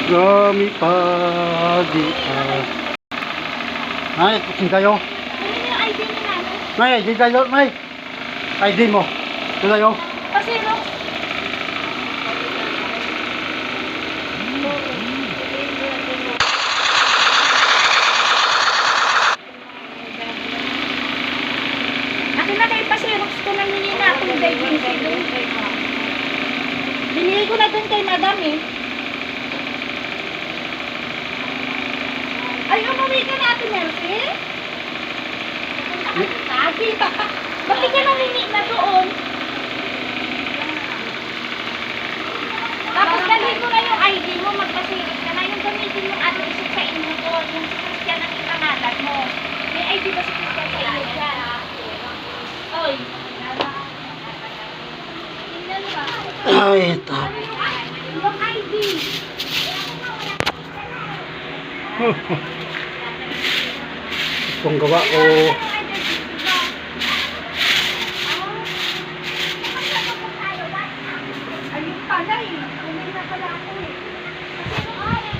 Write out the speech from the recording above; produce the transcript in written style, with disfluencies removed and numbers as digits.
Gami pagita. Ay, kusin kayo. Ano yung ID ni nanay? May ID kayo, may. ID mo. Ito kayo. Kasi no? Akin na kayo pasirox ko na nyo na akong diving doon. Binigay ko na doon kay madam eh. Ay, umuwi ka na Ate Mercy? Lagi ba? Bakit ka namimik na doon? Tapos dalhin ko na yung ID mo, magpasirit ka na. Yung gamitin yung ano isip sa inyo ko, yung si Christian ang ipangalan mo. May ID ba si Christian sa inyo dyan? Oy. Tingnan ba? Ay, ito. Yung ID. Itong gawa ko.